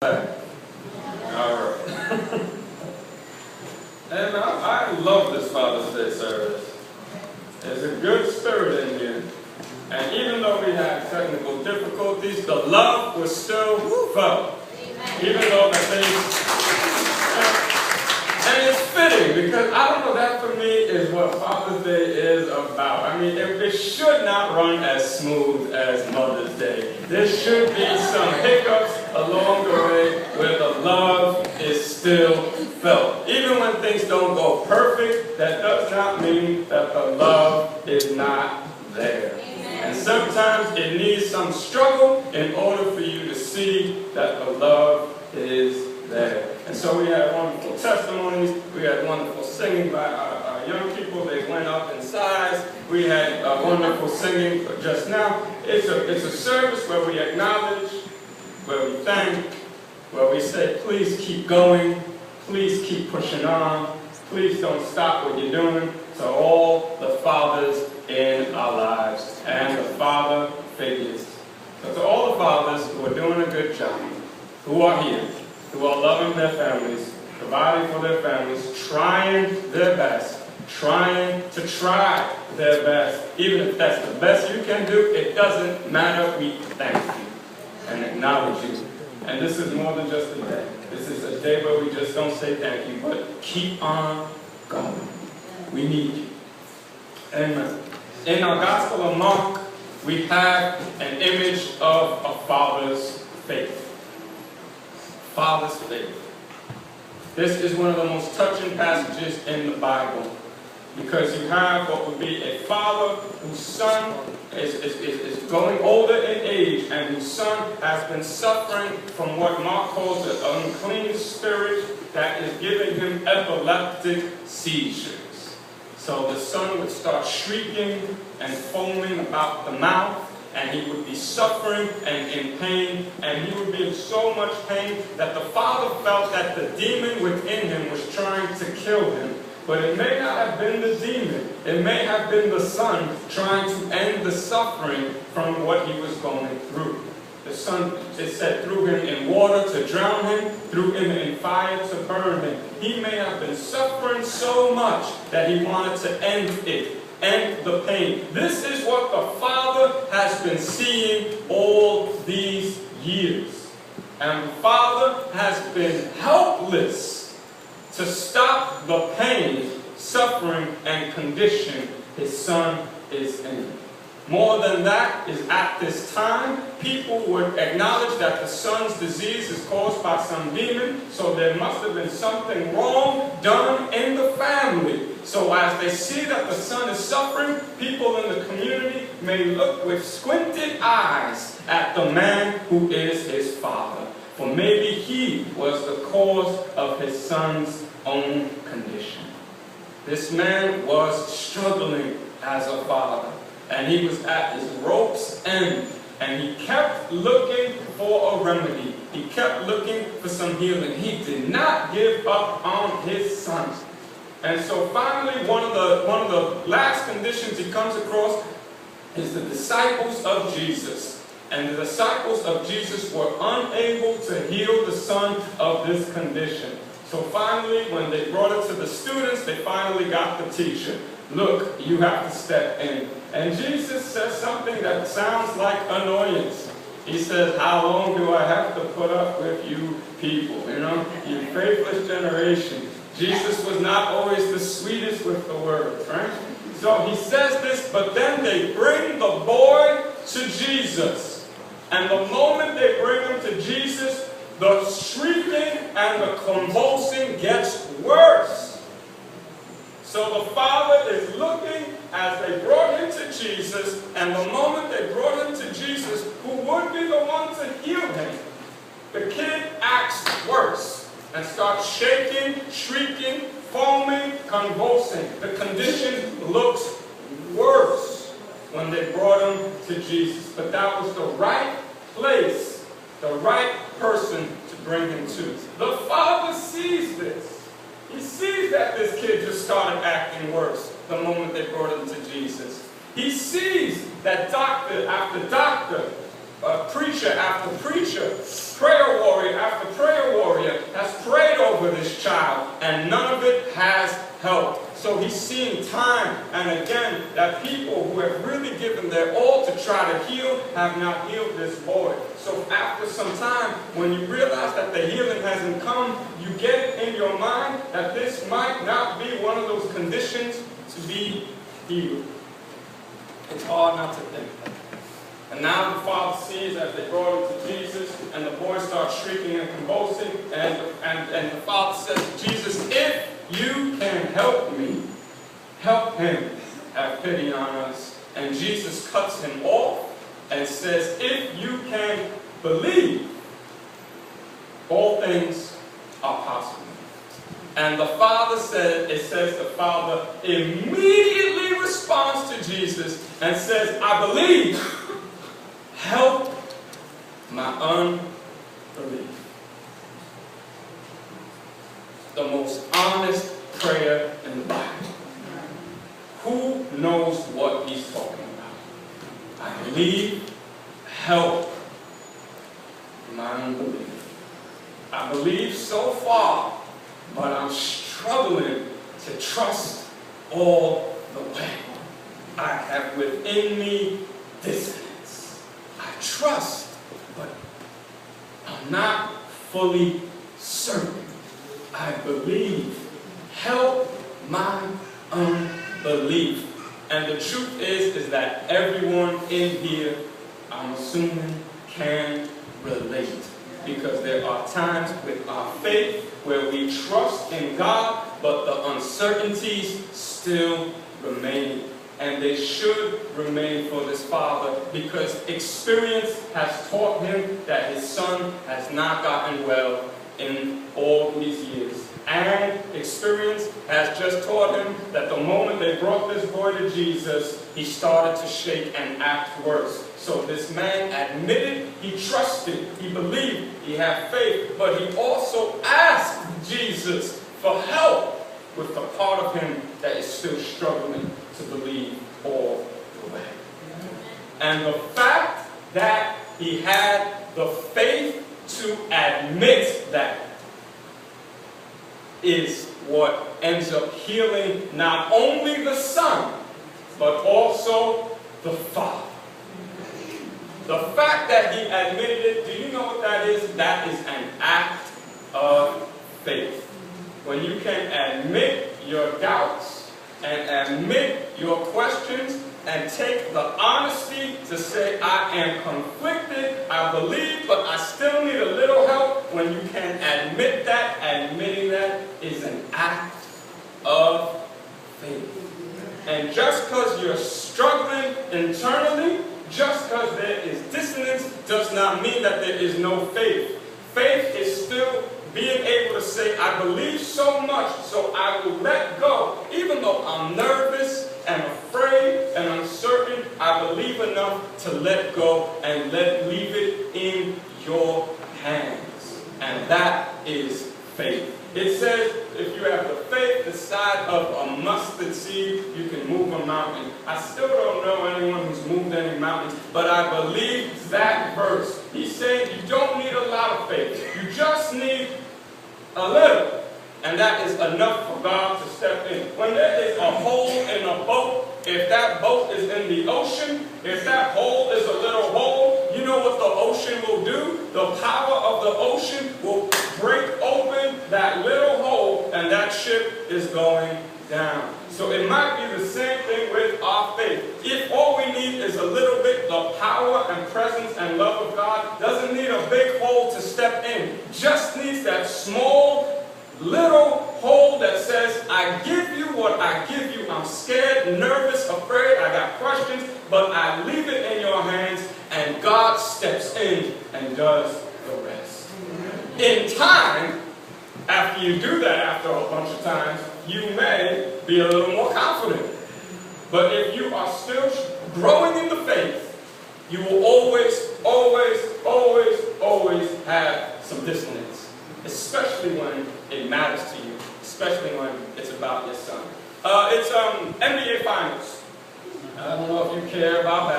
Alright. And I love this Father's Day service. There's a good spirit in here. And even though we had technical difficulties, the love was still felt. Even though the things... And it's fitting, because I don't know, that for me is what Father's Day is about. I mean, it should not run as smooth as Mother's Day. There should be some hiccups along the way where the love is still felt. Even when things don't go perfect, that does not mean that the love is not there. And sometimes it needs some struggle in order for you to see that the love is there. And so we had wonderful testimonies, we had wonderful singing by our young people. They went up in size. We had wonderful singing just now. It's a service where we acknowledge, where we thank, where we say, please keep going, please keep pushing on, please don't stop what you're doing. To all the fathers in our lives and the father figures. So to all the fathers who are doing a good job, who are here, who are loving their families, providing for their families, trying their best, trying to try their best. Even if that's the best you can do, it doesn't matter. We thank you and acknowledge you. And this is more than just a day. This is a day where we just don't say thank you, but keep on going. We need you. Amen. In our Gospel of Mark, we have an image of a father's faith. Father's faith. This is one of the most touching passages in the Bible, because you have what would be a father whose son is growing older in age, and whose son has been suffering from what Mark calls an unclean spirit that is giving him epileptic seizures. So the son would start shrieking and foaming about the mouth, and he would be suffering and in pain, and he would be in so much pain that the father felt that the demon within him was trying to kill him. But it may not have been the demon. It may have been the son trying to end the suffering from what he was going through. The son, it said, threw him in water to drown him, threw him in fire to burn him. He may have been suffering so much that he wanted to end it. And the pain. This is what the Father has been seeing all these years. And the Father has been helpless to stop the pain, suffering, and condition his Son is in. More than that is, at this time, people would acknowledge that the son's disease is caused by some demon, so there must have been something wrong done in the family. So as they see that the son is suffering, people in the community may look with squinted eyes at the man who is his father. For maybe he was the cause of his son's own condition. This man was struggling as a father. And he was at his rope's end. And he kept looking for a remedy. He kept looking for some healing. He did not give up on his son. And so finally, one of the last conditions he comes across is the disciples of Jesus. And the disciples of Jesus were unable to heal the son of this condition. So finally, when they brought it to the students, they finally got the teacher. Look, you have to step in. And Jesus says something that sounds like annoyance. He says, how long do I have to put up with you people? You know, you faithless generation. Jesus was not always the sweetest with the words, right? So he says this, but then they bring the boy to Jesus. And the moment they bring him to Jesus, the shrieking and the convulsing gets worse. So the father is looking as they brought him to Jesus, and the moment they brought him to Jesus, who would be the one to heal him, the kid acts worse and starts shaking, shrieking, foaming, convulsing. The condition looks worse when they brought him to Jesus. But that was the right place, the right person to bring him to. The father sees this. He sees that this kid just started acting worse the moment they brought him to Jesus. He sees that doctor after doctor, preacher after preacher, prayer warrior after he's seen time and again that people who have really given their all to try to heal have not healed this boy. So after some time, when you realize that the healing hasn't come, you get in your mind that this might not be one of those conditions to be healed. It's hard not to think that. And now the father sees as they brought him to Jesus, and the boy starts shrieking and convulsing, and the father says to Jesus, if you can help me, help him, have pity on us. And Jesus cuts him off and says, if you can believe, all things are possible. And the father said, it says the father immediately responds to Jesus and says, I believe, help my unbelief. The most honest prayer in the Bible. Who knows what he's talking about? I believe, help my unbelief. I believe so far, but I'm struggling to trust all the way. I have within me dissonance. I trust, but I'm not fully certain. I believe. Help my unbelief. And the truth is that everyone in here, I'm assuming, can relate. Because there are times with our faith where we trust in God, but the uncertainties still remain. And they should remain for this father, because experience has taught him that his son has not gotten well in all these years. And experience has just taught him that the moment they brought this boy to Jesus, he started to shake and act worse. So this man admitted he trusted, he believed, he had faith, but he also asked Jesus for help with the part of him that is still struggling to believe all the way. And the fact that he had the faith to admit that is what ends up healing not only the son, but also the father. The fact that he admitted it, do you know what that is? That is an act of faith. When you can admit your doubts and admit your questions and take the honesty to say, I am conflicted, I believe, but I still need a little help. When you can admit that, admitting that is an act of faith. And just because you're struggling internally, just because there is dissonance, does not mean that there is no faith. Faith is still being able to say, I believe so much, so I will let go. Even though I'm nervous and afraid and uncertain, I believe enough to let go and leave it in your hands. And that is faith. It says, if you have the faith the size of a mustard seed, you can move a mountain. I still don't know anyone who's moved any mountains, but I believe that verse. He's saying you don't need a lot of faith. You just need a little. And that is enough for God to step in. When there is a hole in a boat, if that boat is in the ocean, if that hole is a little hole, you know what the ocean will do? The power of the ocean will break open that little hole, and that ship is going down. So it might be the same thing with our faith. If all we need is a little bit, the power and presence and love of God doesn't need a big hole to step in. Just needs that small little hole that says, I give you what I give you. I'm scared, nervous, afraid, I got questions, but I leave it in your hands, and God steps in and does the rest. In time, after you do that after a bunch of times, you may be a little more confident. But if you are still growing in the faith, you will always have some dissonance. Especially when it matters to you. Especially when it's about your son. It's NBA Finals. I don't know if you care about